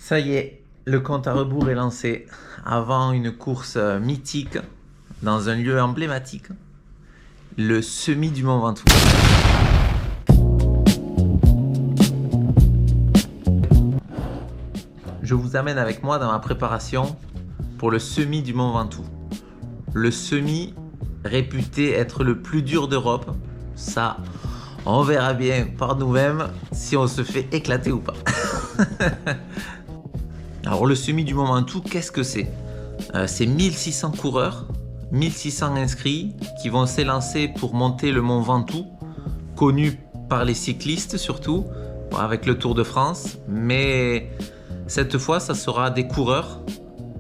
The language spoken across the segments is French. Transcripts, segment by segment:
Ça y est, le compte à rebours est lancé. Avant une course mythique, dans un lieu emblématique, le Semi du Mont Ventoux. Je vous amène avec moi dans ma préparation pour le Semi du Mont Ventoux. Le Semi réputé être le plus dur d'Europe. Ça, on verra bien par nous-mêmes si on se fait éclater ou pas. Alors le Semi du Mont Ventoux, qu'est-ce que c'est? C'est 1600 coureurs, 1600 inscrits qui vont s'élancer pour monter le Mont Ventoux, connu par les cyclistes surtout, avec le Tour de France. Mais cette fois, ça sera des coureurs,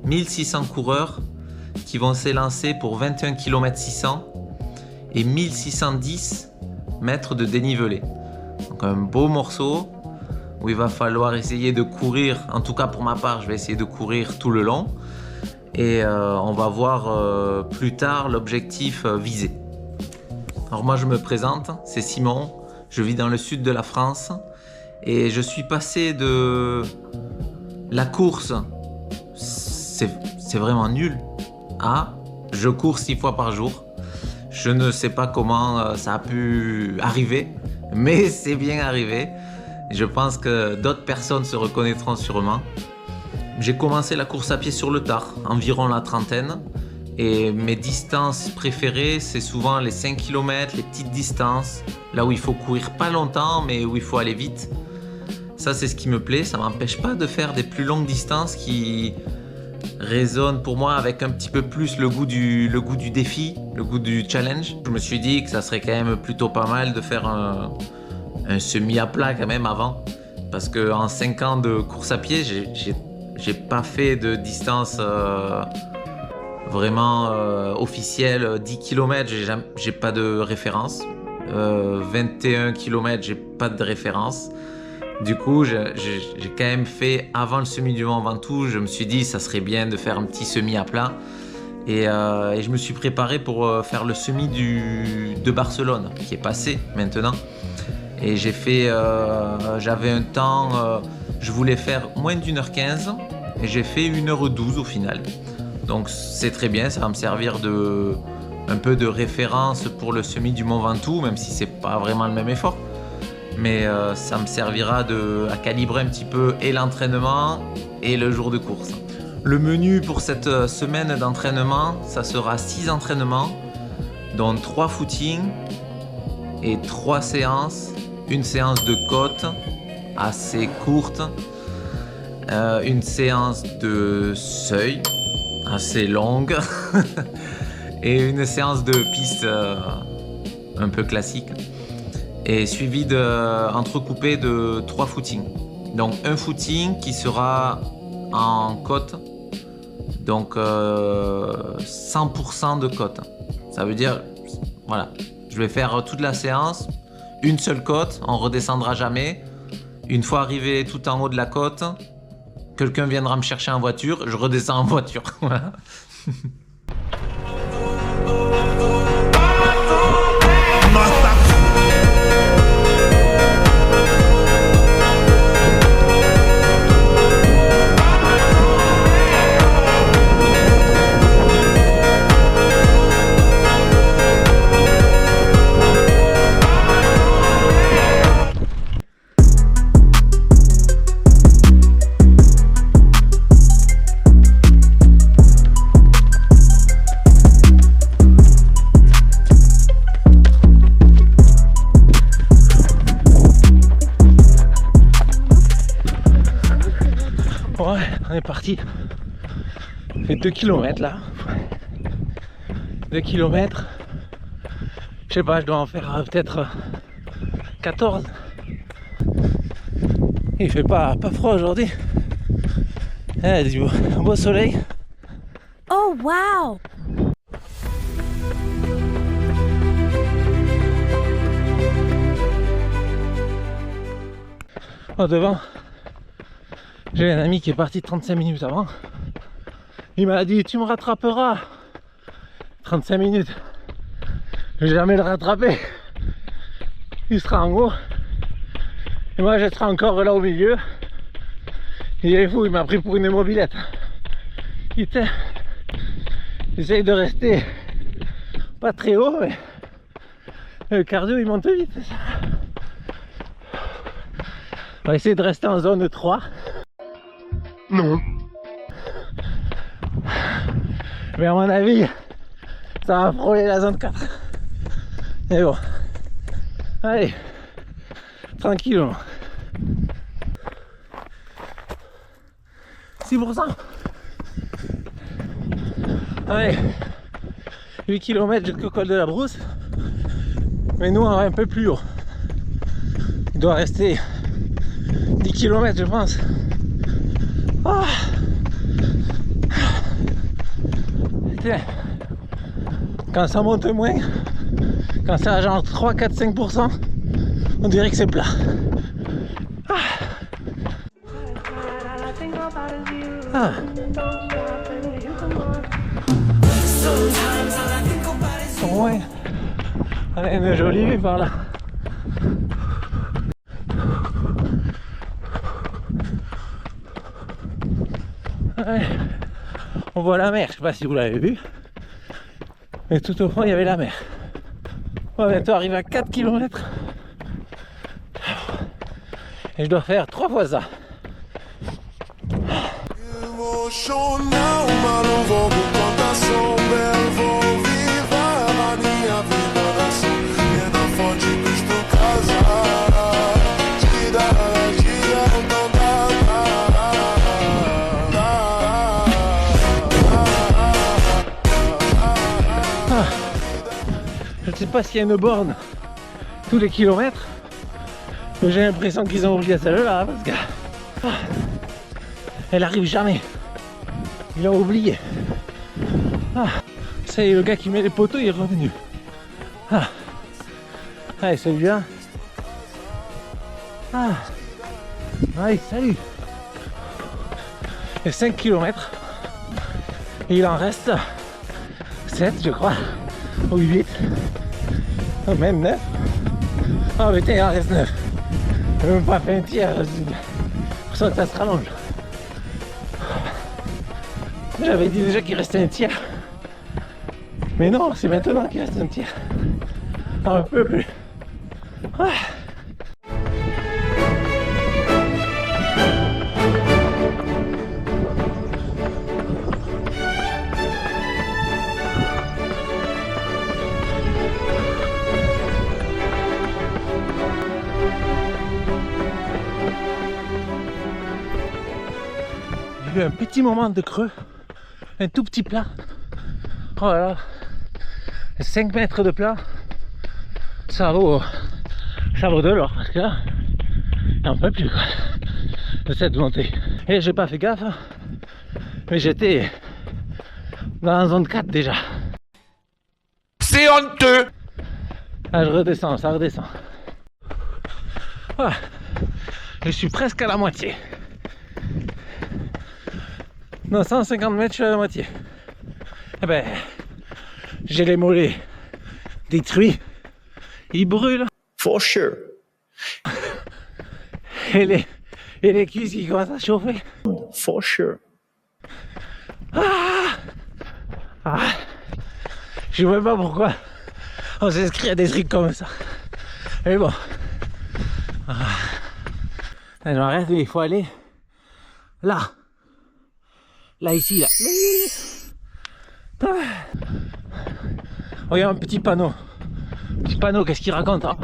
1600 coureurs qui vont s'élancer pour 21 km 600 et 1610 mètres de dénivelé. Donc un beau morceau où il va falloir essayer de courir, en tout cas pour ma part, je vais essayer de courir tout le long. Et on va voir plus tard l'objectif visé. Alors moi je me présente, c'est Simon, je vis dans le sud de la France et je suis passé de la course, c'est vraiment nul, à je cours 6 fois par jour. Je ne sais pas comment ça a pu arriver, mais c'est bien arrivé. Je pense que d'autres personnes se reconnaîtront sûrement. J'ai commencé la course à pied sur le tard, environ la trentaine. Et mes distances préférées, c'est souvent les 5 km, les petites distances, là où il faut courir pas longtemps, mais où il faut aller vite. Ça, c'est ce qui me plaît. Ça m'empêche pas de faire des plus longues distances qui résonnent pour moi avec un petit peu plus le goût du défi, le goût du challenge. Je me suis dit que ça serait quand même plutôt pas mal de faire un semi à plat quand même avant. Parce qu'en 5 ans de course à pied, j'ai pas fait de distance vraiment officielle. 10 km, j'ai pas de référence. 21 km, j'ai pas de référence. Du coup, j'ai quand même fait, avant le Semi du Mont Ventoux, je me suis dit ça serait bien de faire un petit semi à plat. Et je me suis préparé pour faire le Semi de Barcelone, qui est passé maintenant. Et j'ai fait, j'avais un temps, je voulais faire moins d'1h15 et j'ai fait 1h12 au final. Donc c'est très bien, ça va me servir un peu de référence pour le Semi du Mont Ventoux, même si c'est pas vraiment le même effort. Mais ça me servira à calibrer un petit peu et l'entraînement et le jour de course. Le menu pour cette semaine d'entraînement, ça sera 6 entraînements, dont 3 footings et 3 séances. Une séance de côte assez courte, une séance de seuil assez longue et une séance de piste un peu classique. Et suivi entrecoupé de 3 footings. Donc un footing qui sera en côte, donc 100% de côte. Ça veut dire, voilà, je vais faire toute la séance, une seule côte, on redescendra jamais. Une fois arrivé tout en haut de la côte, quelqu'un viendra me chercher en voiture, je redescends en voiture. Voilà. Ouais, on est parti. Ça fait 2 km là. 2 km. Je sais pas, je dois en faire peut-être 14. Il fait pas froid aujourd'hui. Il y a du beau soleil. Oh wow! Oh, devant, j'ai un ami qui est parti 35 minutes avant. Il m'a dit tu me rattraperas. 35 minutes. Je vais jamais le rattraper. Il sera en haut. Et moi je serai encore là au milieu. Il est fou, il m'a pris pour une mobilette. Putain. J'essaye de rester pas très haut, mais le cardio il monte vite. Ça. On va essayer de rester en zone 3. Non. Mais à mon avis, ça va frôler la zone 4. Mais bon. Allez. Tranquillement. 6%. Allez. 8 km jusqu'au col de la Brousse. Mais nous on va un peu plus haut. Il doit rester 10 km je pense. Ah. Tiens. Quand ça monte moins, quand c'est à genre 3, 4, 5%, on dirait que c'est plat. Ah. Ah. Ouais. On a une jolie vue par là. Ouais. On voit la mer, je sais pas si vous l'avez vu. Mais tout au fond il y avait la mer. On va bientôt arriver à 4 km. Et je dois faire 3 fois ça. Je ne sais pas s'il y a une borne tous les kilomètres, mais j'ai l'impression qu'ils ont oublié celle-là parce que elle arrive jamais. Ils l'ont oublié. Ah, ça y est, le gars qui met les poteaux il est revenu. Ah, allez, celui-là. Ah, allez, salut. Et 5 km. Et il en reste 7 je crois. Ou 8. Oh, même 9. Oh putain, il en reste 9. J'ai même pas fait un tiers. Pour ça que ça se rallonge. J'avais dit déjà qu'il restait un tiers. Mais non, c'est maintenant qu'il reste un tiers. Un peu plus. Ah. J'ai eu un petit moment de creux, un tout petit plat. Oh là là, 5 mètres de plat, ça vaut de l'or parce que là, j'en peux plus quoi, de cette montée. Et j'ai pas fait gaffe, mais j'étais dans la zone 4 déjà. C'est honteux. Ah, je redescends, ça redescend. Ah, je suis presque à la moitié. Dans 150 mètres, je suis à la moitié. Eh ben, j'ai les mollets détruits. Ils brûlent. For sure. Et les cuisses qui commencent à chauffer. For sure. Ah, je sais même pas pourquoi on s'inscrit à des trucs comme ça. Mais bon. Je m'arrête, mais il faut aller là. Là, ici, là. Regarde un petit panneau. Petit panneau, qu'est-ce qu'il raconte hein?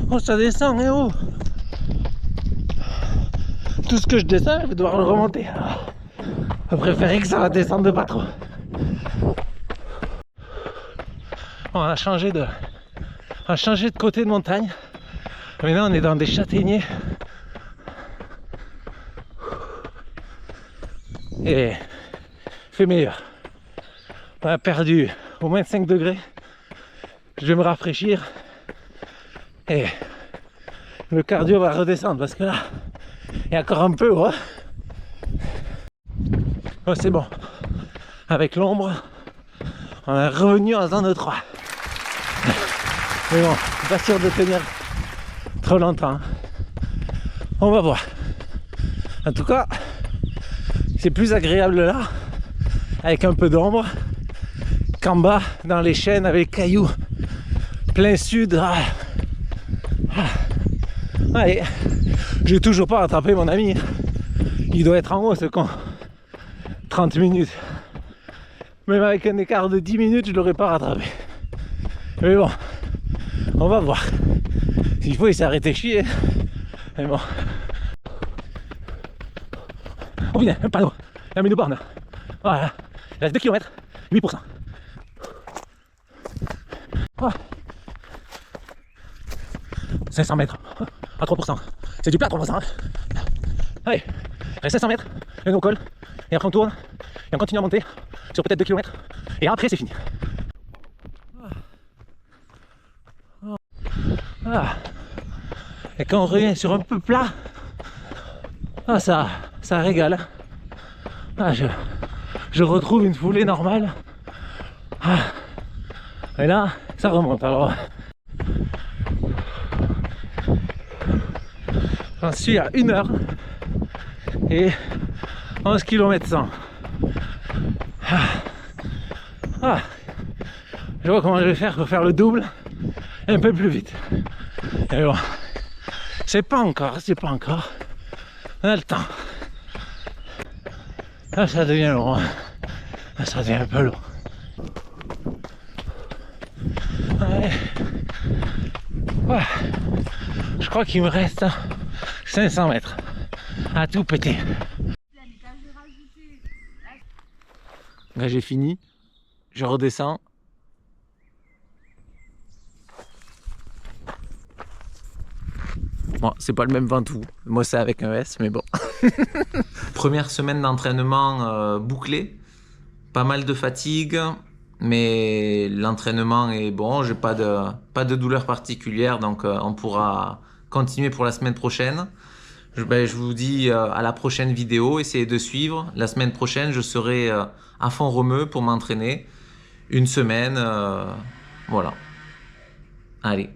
Oh, ça descend, oh. Tout ce que je descends, je vais devoir le remonter. Je préférais que ça descende pas trop. On a changé de côté de montagne. Maintenant on est dans des châtaigniers. Et il fait meilleur. On a perdu au moins 5 degrés. Je vais me rafraîchir. Et le cardio va redescendre parce que là, il y a encore un peu. Hein. Oh, c'est bon. Avec l'ombre, on est revenu en zone 3. Mais bon, je suis pas sûr de tenir trop longtemps. On va voir. En tout cas, c'est plus agréable là, avec un peu d'ombre, qu'en bas, dans les chênes, avec cailloux, plein sud. Allez, j'ai toujours pas rattrapé mon ami. Il doit être en haut, ce con. 30 minutes. Même avec un écart de 10 minutes, je l'aurais pas rattrapé. Mais bon, on va voir. S'il faut, il s'est arrêté chier. Mais bon. Oh putain, un panneau. La mine borne. Voilà. Il reste 2 km, 8%. Oh. 500 mètres à 3%. C'est du plat 3%. Allez, il reste 500 mètres, et on colle, et après on tourne, et on continue à monter sur peut-être 2 km, et après c'est fini. Ah. Et quand on revient sur un peu plat, ça régale. Je retrouve une foulée normale. Et là, ça remonte alors. J'en suis à 1 heure et 11 km 100. Je vois comment je vais faire pour faire le double un peu plus vite. Et bon, c'est pas encore. On a le temps. Là, ça devient long. Là, ça devient un peu long. Ouais. Je crois qu'il me reste 500 mètres à tout péter. Là, j'ai fini. Je redescends. Bon, c'est pas le même Ventoux. Moi, c'est avec un S, mais bon. Première semaine d'entraînement bouclée. Pas mal de fatigue, mais l'entraînement est bon. J'ai pas de douleur particulière, donc on pourra continuer pour la semaine prochaine. Je vous dis à la prochaine vidéo. Essayez de suivre. La semaine prochaine, je serai à Font-Romeu pour m'entraîner. 1 semaine. Voilà. Allez.